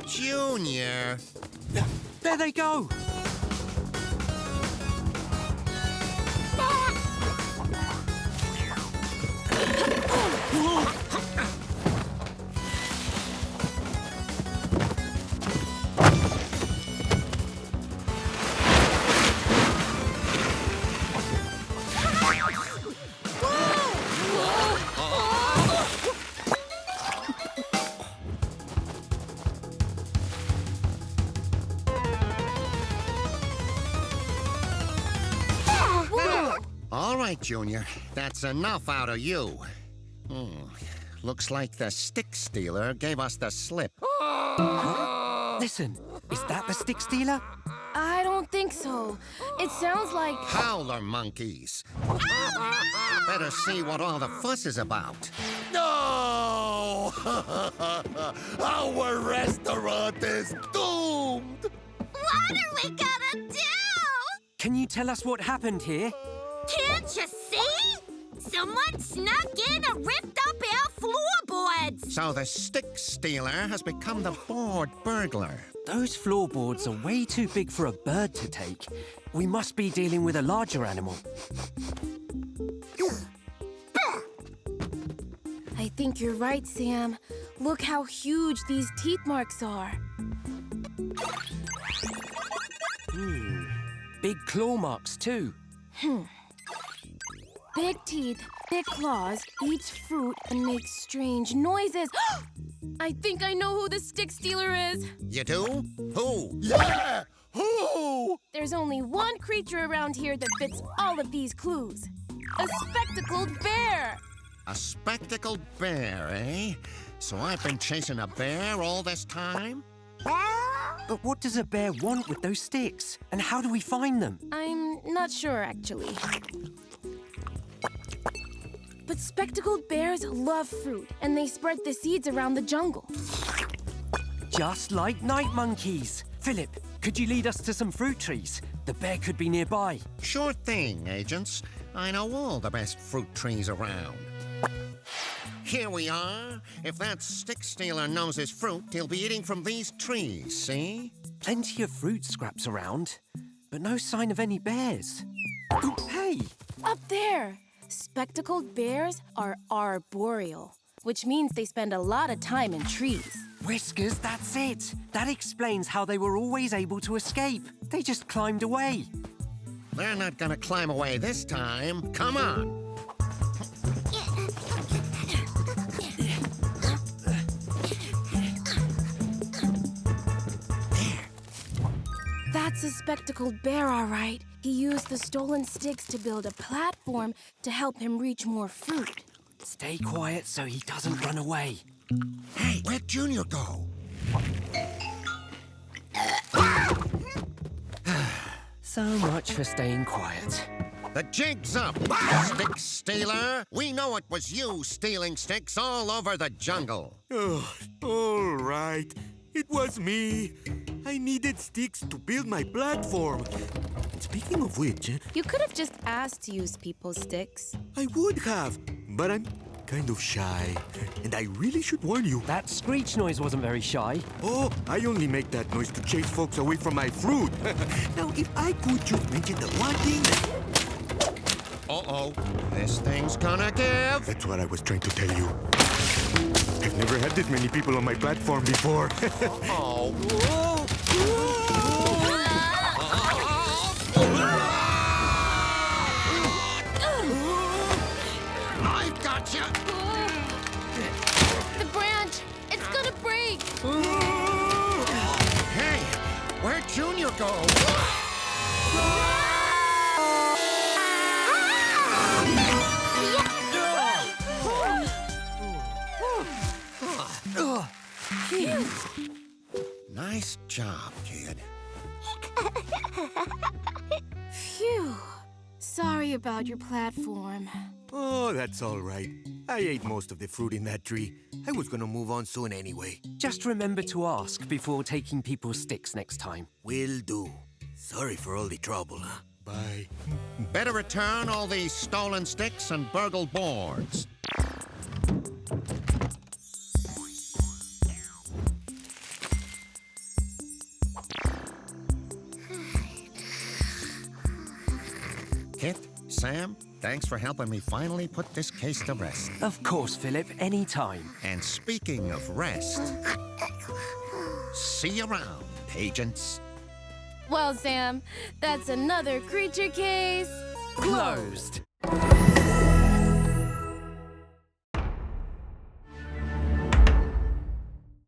Junior! There they go! All right, Junior. That's enough out of you. Looks like the stick stealer gave us the slip. Listen, is that the stick stealer? I don't think so. It sounds like... Howler monkeys. Better see what all the fuss is about. No! Our restaurant is doomed! What are we gonna do? Can you tell us what happened here? Can't you see? Someone snuck in and ripped up our floorboards. So the stick stealer has become the board burglar. Those floorboards are way too big for a bird to take. We must be dealing with a larger animal. I think you're right, Sam. Look how huge these teeth marks are. Big claw marks, too. Big teeth, thick claws, eats fruit, and makes strange noises. I think I know who the stick stealer is. You do? Who? Yeah! Who? There's only one creature around here that fits all of these clues. A spectacled bear! A spectacled bear, eh? So I've been chasing a bear all this time? But what does a bear want with those sticks? And how do we find them? I'm not sure, actually. But spectacled bears love fruit, and they spread the seeds around the jungle. Just like night monkeys. Philip, could you lead us to some fruit trees? The bear could be nearby. Sure thing, agents. I know all the best fruit trees around. Here we are. If that stick stealer knows his fruit, he'll be eating from these trees, see? Plenty of fruit scraps around, but no sign of any bears. Oh, hey! Up there! Spectacled bears are arboreal, which means they spend a lot of time in trees. Whiskers, that's it. That explains how they were always able to escape. They just climbed away. They're not gonna climb away this time. Come on. That's a spectacled bear, all right. He used the stolen sticks to build a platform to help him reach more fruit. Stay quiet so he doesn't run away. Hey, where'd Junior go? So much for staying quiet. The jig's up, stick stealer. We know it was you stealing sticks all over the jungle. Oh, all right. It was me. I needed sticks to build my platform. Speaking of which, You could have just asked to use people's sticks. I would have, but I'm kind of shy. And I really should warn you. That screech noise wasn't very shy. Oh, I only make that noise to chase folks away from my fruit. Now, if I could just mention the one thing that... Uh-oh, this thing's gonna give. That's what I was trying to tell you. I've never had this many people on my platform before. Oh. I've got you. The branch! It's gonna break! Hey, where'd Junior go? Nice job, kid. Phew. Sorry about your platform. Oh, that's all right. I ate most of the fruit in that tree. I was gonna move on soon anyway. Just remember to ask before taking people's sticks next time. Will do. Sorry for all the trouble, huh? Bye. Better return all these stolen sticks and burgled boards. Kit, Sam, thanks for helping me finally put this case to rest. Of course, Philip, anytime. And speaking of rest, see you around, agents. Well, Sam, that's another creature case Closed.